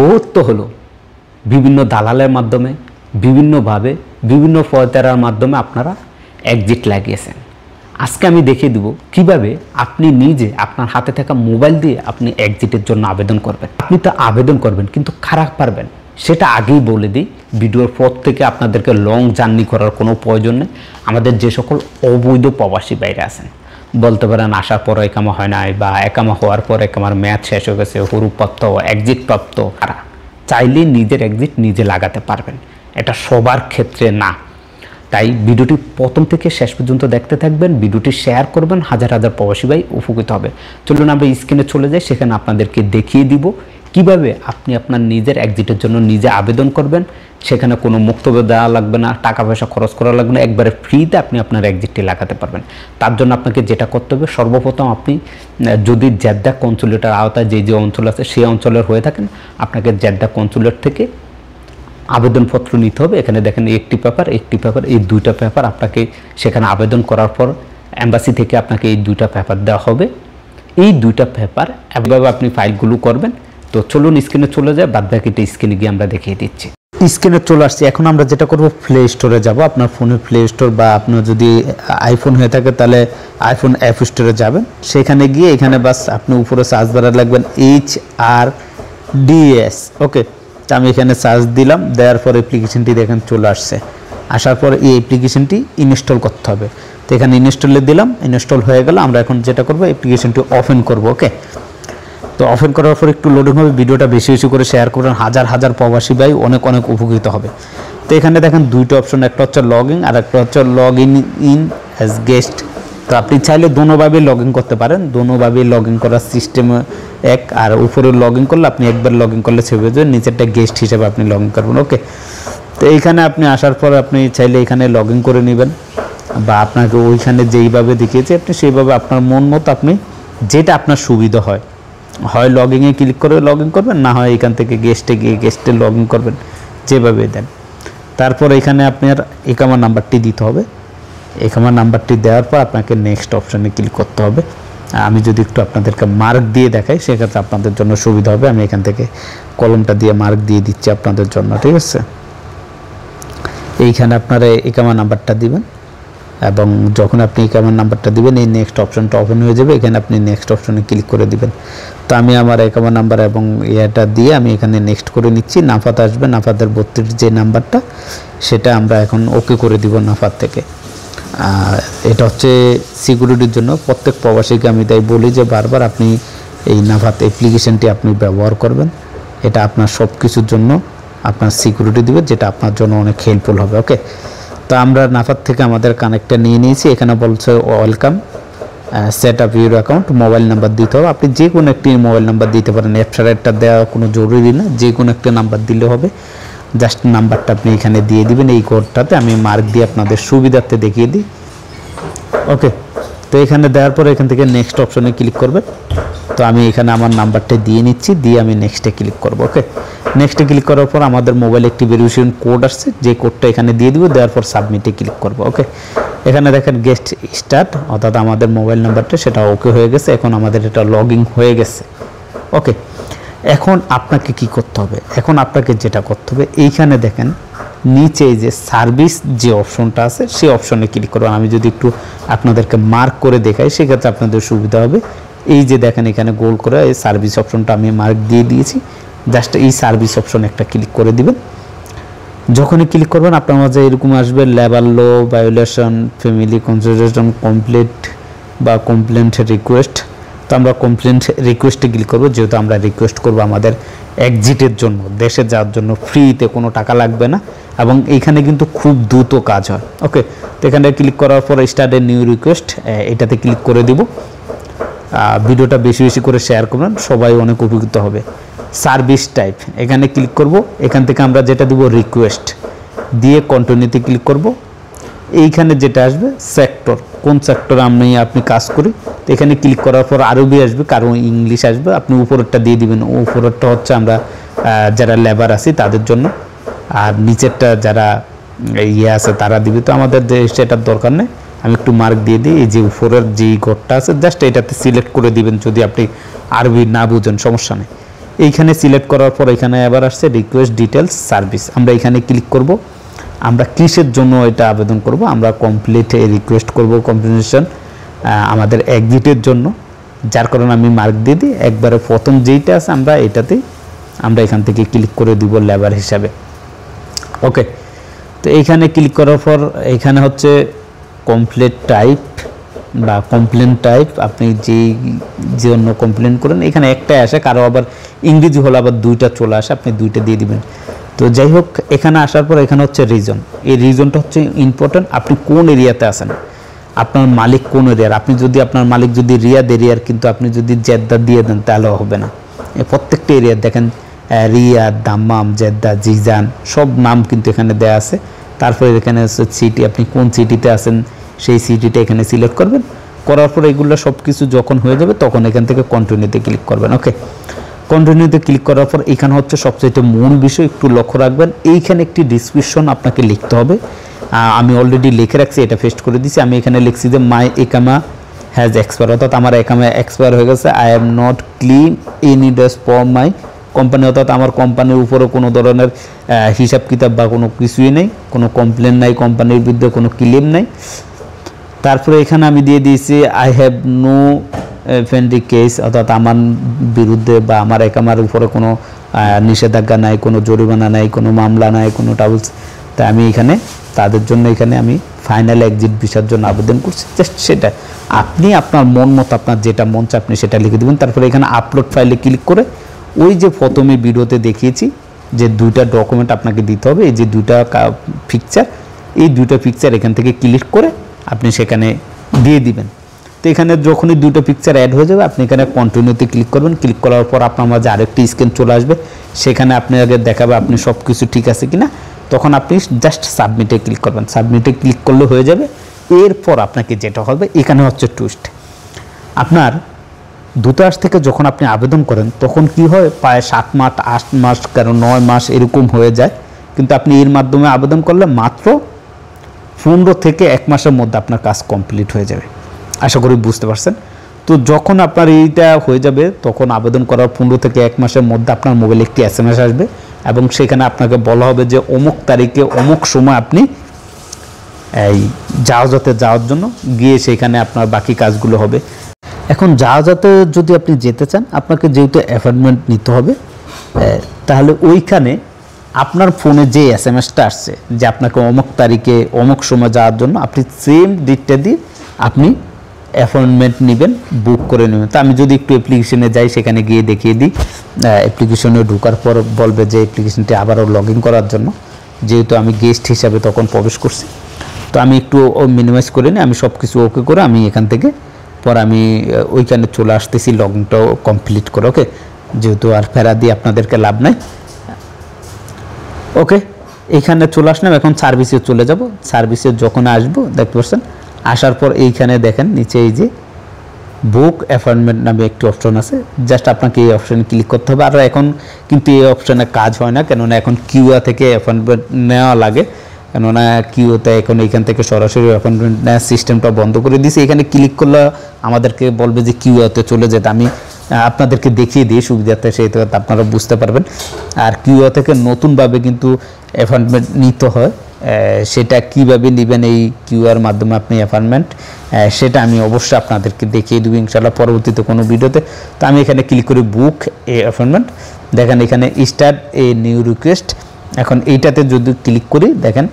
বহুত হলো বিভিন্ন দালালের মাধ্যমে বিভিন্নভাবে বিভিন্ন পয়তারার মাধ্যমে আপনারা এক্সিট লাগিয়েছেন। আজকে আমি দেখিয়ে দেব কিভাবে আপনি নিজে আপনার হাতে থাকা মোবাইল দিয়ে আপনি এক্সিটের জন্য আবেদন করবেন। আপনি তো আবেদন করবেন কিন্তু খারাপ পারবেন সেটা আগেই বলে দিই। ভিডিওর পর থেকে আপনাদেরকে লং জার্নি করার কোনো প্রয়োজন নেই। আমাদের যে সকল অবৈধ প্রবাসী বাইরে আছেন, বলতে পারেন আসার পর একামা হয় নাই বা একামা হওয়ার পর একামার মেয়াদ শেষ হয়ে গেছে, হরুপ্রাপ্ত এক্সিট প্রাপ্ত, তারা চাইলেই নিজের এক্সিট নিজে লাগাতে পারবেন। এটা সবার ক্ষেত্রে না। তাই ভিডিওটি প্রথম থেকে শেষ পর্যন্ত দেখতে থাকবেন, ভিডিওটি শেয়ার করবেন, হাজার হাজার প্রবাসী ভাই উপকৃত হবে। চলুন আমরা স্ক্রিনে চলে যাই, সেখানে আপনাদেরকে দেখিয়ে দিব কিভাবে আপনি আপনার নিজের এক্সিটের জন্য নিজে আবেদন করবেন। সেখানে কোনো বক্তব্য দেওয়া লাগবে না, টাকা পয়সা খরচ করা লাগবে না, একবারে ফ্রিতে আপনি আপনার এক্সিটটি লাগাতে পারবেন। তার জন্য আপনাকে যেটা করতে হবে, সর্বপ্রথম আপনি যদি জেদ্দা কনসুলেটের আওতায় যে অঞ্চল আছে সেই অঞ্চলের হয়ে থাকেন, আপনাকে জেদ্দা কনসুলেট থেকে আবেদনপত্র নিতে হবে। এখানে দেখেন একটি পেপার এই দুইটা পেপার আপনাকে সেখানে আবেদন করার পর এম্বাসি থেকে আপনাকে এই দুইটা পেপার দেওয়া হবে। এই দুইটা পেপার এভাবে আপনি ফাইলগুলো করবেন। তো চলুন স্ক্রিনে চলে যায়, বাদ বাকিটা স্ক্রিনে গিয়ে আমরা দেখিয়ে দিচ্ছি। স্ক্রিনে চলে আসছি। এখন আমরা যেটা করব, প্লে স্টোরে যাব। আপনার ফোনের প্লে স্টোর বা আপনার যদি আইফোন হয়ে থাকে তাহলে আইফোন অ্যাপ স্টোরে যাবেন। সেখানে গিয়ে এখানে বাস আপনি উপরে সার্চ বারে লাগবেন HRDS। ওকে, তো আমি এখানে সার্চ দিলাম, দেওয়ার পর অ্যাপ্লিকেশনটি দেখেন চলে আসছে। আসার পর এই অ্যাপ্লিকেশনটি ইনস্টল করতে হবে। তো এখানে ইনস্টলে দিলাম, ইনস্টল হয়ে গেল। আমরা এখন যেটা করব, অ্যাপ্লিকেশনটি ওপেন করব। ওকে, তো ওপেন করার পর একটু লোডিং হবে। ভিডিওটা বেশি বেশি করে শেয়ার করবেন, হাজার হাজার প্রবাসী ভাই অনেক উপকৃত হবে। তো এখানে দেখেন দুইটা অপশন, একটা হচ্ছে লগ ইন আর একটা হচ্ছে লগ ইন অ্যাজ গেস্ট। তো আপনি চাইলে দোনোভাবে লগ ইন করতে পারেন। দোনোভাবে লগ ইন করার সিস্টেম এক, আর উপরে লগ ইন করলে আপনি একবার লগ ইন করলে সেভাবে যাবে, নিচেরটা গেস্ট হিসেবে আপনি লগ ইন করবেন। ওকে, তো এইখানে আপনি আসার পর আপনি চাইলে এখানে লগ ইন করে নেবেন, বা আপনাকে ওইখানে যেইভাবে দেখিয়েছে আপনি সেইভাবে আপনার মন মতো আপনি যেটা আপনার সুবিধা হয় লগ ইনে ক্লিক করে লগ ইন করবেন, না হয় এখান থেকে গেস্টে গিয়ে গেস্টে লগ ইন করবেন, যেভাবে দেন। তারপর এখানে আপনার একামা নাম্বারটি দিতে হবে। একামা নাম্বারটি দেওয়ার পর আপনাকে নেক্সট অপশানে ক্লিক করতে হবে। আমি যদি একটু আপনাদেরকে মার্ক দিয়ে দেখাই সেক্ষেত্রে আপনাদের জন্য সুবিধা হবে। আমি এখান থেকে কলমটা দিয়ে মার্ক দিয়ে দিচ্ছি আপনাদের জন্য, ঠিক আছে। এইখানে আপনারা একামা নাম্বারটা দিবেন, এবং যখন আপনি একামা নাম্বারটা দিবেন এই নেক্সট অপশনটা ওপেন হয়ে যাবে। এখানে আপনি নেক্সট অপশনে ক্লিক করে দিবেন। তো আমি আমার একামা নাম্বার এবং এটা দিয়ে আমি এখানে নেক্সট করে নিচ্ছি। নাফাত আসবে, নাফাতের 32 যে নাম্বারটা সেটা আমরা এখন ওকে করে দিব নাফাত থেকে। এটা হচ্ছে সিকিউরিটির জন্য। প্রত্যেক প্রবাসীকে আমি তাই বলি যে বারবার আপনি এই নাফাত অ্যাপ্লিকেশনটি আপনি ব্যবহার করবেন। এটা আপনার সব কিছুর জন্য আপনার সিকিউরিটি দিবে, যেটা আপনার জন্য অনেক হেল্পফুল হবে। ওকে, তো আমরা নাফাত থেকে আমাদের কানেক্টটা নিয়ে নিয়েছি। এখানে বলছে welcome, set up your account, mobile number দিতে হবে। আপনি যে কোনো একটি মোবাইল নাম্বার দিতে পারেন, অ্যাপসারেরটা দেওয়া কোনো জরুরি না, যে কোনো একটা নাম্বার দিলে হবে। জাস্ট নাম্বারটা আপনি এখানে দিয়ে দিবেন। এই কোডটাতে আমি মার্ক দিয়ে আপনাদের সুবিধার্থে দেখিয়ে দিই। ওকে, তো এখানে দেওয়ার পর এখান থেকে নেক্সট অপশনে ক্লিক করবেন। তো আমি এখানে আমার নাম্বারটা দিয়ে নিচ্ছি, দিয়ে আমি নেক্সটে ক্লিক করব। ওকে, নেক্সটে ক্লিক করার পর আমাদের মোবাইল একটি ভেরিফিকেশন কোড আসছে, যে কোডটা এখানে দিয়ে দিব। দেওয়ার পর সাবমিটে ক্লিক করব। ওকে, এখানে দেখেন গেস্ট স্টার্ট, অর্থাৎ আমাদের মোবাইল নাম্বারটা সেটা ওকে হয়ে গেছে। এখন আমাদের এটা লগ ইন হয়ে গেছে। ওকে, এখন আপনাকে কি করতে হবে? এখন আপনাকে যেটা করতে হবে, এইখানে দেখেন নিচে যে সার্ভিস যে অপশনটা আছে সেই অপশনে ক্লিক করবেন। আমি যদি একটু আপনাদেরকে মার্ক করে দেখাই সেক্ষেত্রে আপনাদের সুবিধা হবে। এই যে দেখেন এখানে গোল করে এই সার্ভিস অপশনটা আমি মার্ক দিয়ে দিয়েছি। জাস্ট এই সার্ভিস অপশন একটা ক্লিক করে দিবেন। যখনই ক্লিক করবেন আপনার মাঝে এরকম আসবে লেবার লো ভায়োলেশন, ফ্যামিলি কনসিডারেশন কমপ্লিট বা কমপ্লেন্ট রিকোয়েস্ট। তো আমরা কমপ্লেন্ট রিকোয়েস্টে ক্লিক করবো, যেহেতু আমরা রিকোয়েস্ট করবো আমাদের এক্সিটের জন্য, দেশে যাওয়ার জন্য, ফ্রিতে, কোনো টাকা লাগবে না, এবং এইখানে কিন্তু খুব দ্রুত কাজ হয়। ওকে, তো এখানে ক্লিক করার পর স্টার্ট এ নিউ রিকোয়েস্ট, এটাতে ক্লিক করে দিব। ভিডিওটা বেশি বেশি করে শেয়ার করবেন, সবাই অনেক উপকৃত হবে। সার্ভিস টাইপ এখানে ক্লিক করব। এখান থেকে আমরা যেটা দিব রিকোয়েস্ট দিয়ে কন্টিনিউতে ক্লিক করব। এইখানে যেটা আসবে সেক্টর, কোন সেক্টরে আপনি কাজ করি, তো এখানে ক্লিক করার পর আরবি আসবে, কারণ ইংলিশ আসবে। আপনি উপরেরটা দিয়ে দিবেন। উপরেরটা হচ্ছে আমরা যারা লেবার আছি তাদের জন্য, আর নিচেরটা যারা আছে তারা দিবে। তো আমাদের সেটার দরকার নেই, আমি একটু মার্ক দিয়ে দিই। এই যে উপরের যেই ঘরটা আছে জাস্ট এটাতে সিলেক্ট করে দিবেন। যদি আপনি আরবি না বুঝেন সমস্যা নেই। এইখানে সিলেক্ট করার পর এখানে আবার আসছে রিকোয়েস্ট ডিটেলস সার্ভিস, আমরা এখানে ক্লিক করব। আমরা কিসের জন্য এটা আবেদন করব, আমরা কমপ্লিট রিকোয়েস্ট করব কম্পিটিশন আমাদের এক্সিটের জন্য, যার কারণে আমি মার্ক দিয়ে দিই একবারে প্রথম যেইটা আছে আমরা এটাতেই আমরা এখান থেকে ক্লিক করে দিব লেবার হিসাবে। ওকে, তো এইখানে ক্লিক করার পর এখানে হচ্ছে কমপ্লিট টাইপ বা কমপ্লেন টাইপ, আপনি যেই জন্য কমপ্লেন করেন এখানে একটাই আসে, কারো আবার ইংরেজি হলে আবার দুইটা চলে আসে, আপনি দুইটা দিয়ে দিবেন। তো যাই হোক, এখানে আসার পর এখানে হচ্ছে রিজন, এই রিজনটা হচ্ছে ইম্পর্টেন্ট, আপনি কোন এরিয়াতে আছেন, আপনার মালিক কোন এরিয়ার। আপনি যদি আপনার মালিক যদি রিয়াদ এরিয়ার, কিন্তু আপনি যদি জেদ্দা দিয়ে দেন তাহলেও হবে না। প্রত্যেকটা এরিয়ার দেখেন রিয়াদ, দাম্মাম, জেদ্দা, জিজান সব নাম কিন্তু এখানে দেওয়া আছে। তারপরে এখানে হচ্ছে সিটি, আপনি কোন সিটিতে আছেন সেই সিটিটা এখানে সিলেক্ট করবেন। করার পর এগুলো সব কিছু যখন হয়ে যাবে তখন এখান থেকে কন্টিনিউতে ক্লিক করবেন। ওকে, কন্টিনিউতে ক্লিক করার পর এখানে হচ্ছে সবচেয়ে মূল বিষয় একটু লক্ষ্য রাখবেন, এইখানে একটি ডিসক্রিপশন আপনাকে লিখতে হবে। আমি অলরেডি লিখে রাখছি, এটা পেস্ট করে দিচ্ছি। আমি এখানে লিখছি যে মাই একামা হ্যাজ এক্সপায়ার, অর্থাৎ আমার একামা এক্সপায়ার হয়ে গেছে। I am not claim any dues for my company, অর্থাৎ আমার কোম্পানির উপরে কোনো ধরনের হিসাব কিতাব বা কোনো কিছুই নেই, কোনো কমপ্লেন নাই, কোম্পানির বিরুদ্ধে কোনো ক্লেম নাই। তারপরে এখানে আমি দিয়ে দিয়েছি I have no pending case, অর্থাৎ আমার বিরুদ্ধে বা আমার একামার উপরে কোনো নিষেধাজ্ঞা নাই, কোনো জরিমানা নাই, কোনো মামলা নাই, কোনো টাউলস। তাই আমি এখানে তাদের জন্য এখানে আমি ফাইনাল এক্সিট ভিসার জন্য আবেদন করছি। জাস্ট সেটা আপনি আপনার মন মতো আপনার যেটা মন চায় আপনি সেটা লিখে দেবেন। তারপরে এখানে আপলোড ফাইলে ক্লিক করে ওই যে প্রথমে ভিডিওতে দেখিয়েছি যে দুইটা ডকুমেন্ট আপনাকে দিতে হবে, এই যে দুইটা পিকচার, এই দুইটা পিকচার এখান থেকে ক্লিক করে আপনি সেখানে দিয়ে দিবেন। তো এখানে যখনই দুটো পিকচার অ্যাড হয়ে যাবে আপনি এখানে কন্টিনিউতে ক্লিক করবেন। ক্লিক করার পর আপনার মাঝে আরেকটি স্ক্রিন চলে আসবে, সেখানে আপনি আগে দেখাবে আপনি সব কিছু ঠিক আছে কিনা, তখন আপনি জাস্ট সাবমিটে ক্লিক করবেন। সাবমিটে ক্লিক করলে হয়ে যাবে। এরপর আপনাকে যেটা হবে এখানে হচ্ছে টুইস্ট, আপনার দূতাবাস থেকে যখন আপনি আবেদন করেন তখন কি হয়, প্রায় 7 মাস 8 মাস কারণ 9 মাস এরকম হয়ে যায়, কিন্তু আপনি এর মাধ্যমে আবেদন করলে মাত্র 15 থেকে 1 মাসের মধ্যে আপনার কাজ কমপ্লিট হয়ে যাবে। আশা করি বুঝতে পারছেন। তো যখন আপনার এইটা হয়ে যাবে তখন আবেদন করার 15 থেকে 1 মাসের মধ্যে আপনার মোবাইলে একটি SMS আসবে এবং সেখানে আপনাকে বলা হবে যে অমুক তারিখে অমুক সময় আপনি এই জাহাজতে যাওয়ার জন্য গিয়ে সেখানে আপনার বাকি কাজগুলো হবে। এখন জাহাজতে যদি আপনি যেতে চান আপনাকে যেহেতু অ্যাপয়েন্টমেন্ট নিতে হবে, তাহলে ওইখানে আপনার ফোনে যে SMS-টা আসছে যে আপনাকে অমুক তারিখে অমুক সময় যাওয়ার জন্য, আপনি সেম ডেটটা দিয়ে আপনি অ্যাপয়েন্টমেন্ট নেবেন, বুক করে নেবেন। তো আমি যদি একটু অ্যাপ্লিকেশনে যাই সেখানে গিয়ে দেখিয়ে দিই। অ্যাপ্লিকেশনে ঢোকার পর বলবে যে অ্যাপ্লিকেশনটি আবারও লগ ইন করার জন্য, যেহেতু আমি গেস্ট হিসাবে তখন প্রবেশ করছি। তো আমি একটু মিনিমাইজ করে নিই, আমি সব কিছু ওকে করে আমি এখান থেকে পর আমি ওইখানে চলে আসতেছি লগ ইনটাও কমপ্লিট করে। ওকে, যেহেতু আর ফেরা দিয়ে আপনাদেরকে লাভ নাই। ওকে, এইখানে চলে আসলাম, এখন সার্ভিসে চলে যাব। সার্ভিসে যখন আসবো দেখতে পাচ্ছেন, আসার পর এইখানে দেখেন নিচে এই যে বুক অ্যাপয়েন্টমেন্ট নামে একটি অপশন আছে, জাস্ট আপনাকে এই অপশানে ক্লিক করতে হবে। আর এখন কিন্তু এই অপশানে কাজ হয় না, কেননা এখন কিউআ থেকে অ্যাপয়েন্টমেন্ট নেওয়া লাগে, কেননা কিউতে এখন এইখান থেকে সরাসরি অ্যাপয়েন্টমেন্ট নেওয়ার সিস্টেমটা বন্ধ করে দিয়েছে। এখানে ক্লিক করলে আমাদেরকে বলবে যে কিউআতে চলে যেতে। আমি আপনাদেরকে দেখিয়ে দিই সুবিধাতে, সেইটা আপনারা বুঝতে পারবেন। আর কিউআ থেকে নতুনভাবে কিন্তু অ্যাপয়েন্টমেন্ট নিতে হয়, সেটা কিভাবে নেবেন এই কিউআর মাধ্যমে আপনি অ্যাপয়েন্টমেন্ট, সেটা আমি অবশ্যই আপনাদেরকে দেখিয়ে দেবো ইনশাআল্লাহ পরবর্তীতে কোনো ভিডিওতে। তো আমি এখানে ক্লিক করি বুক এ অ্যাপয়েন্টমেন্ট, দেখেন এখানে স্টার্ট এ নিউ রিকোয়েস্ট। এখন এইটাতে যদি ক্লিক করি দেখেন,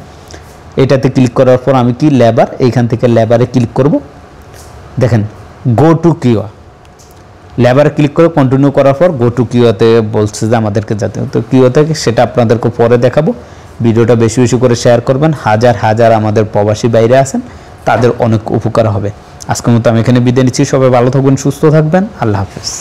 এটাতে ক্লিক করার পর আমি কি লেবার, এইখান থেকে লেবারে ক্লিক করব। দেখেন গো টু কিউআ, লেবারে ক্লিক করে কন্টিনিউ করার পর গো টু কিউআতে বলছে যে আমাদেরকে যেতে। তো কিউআ থেকে সেটা আপনাদেরকে পরে দেখাবো। ভিডিওটা বেশি বেশি করে শেয়ার করবেন, হাজার হাজার আমাদের প্রবাসী বাইরে আছেন তাদের অনেক উপকার হবে। আজকের মতো আমি এখানে বিদায় নিচ্ছি। সবাই ভালো থাকবেন, সুস্থ থাকবেন, আল্লাহ হাফেজ।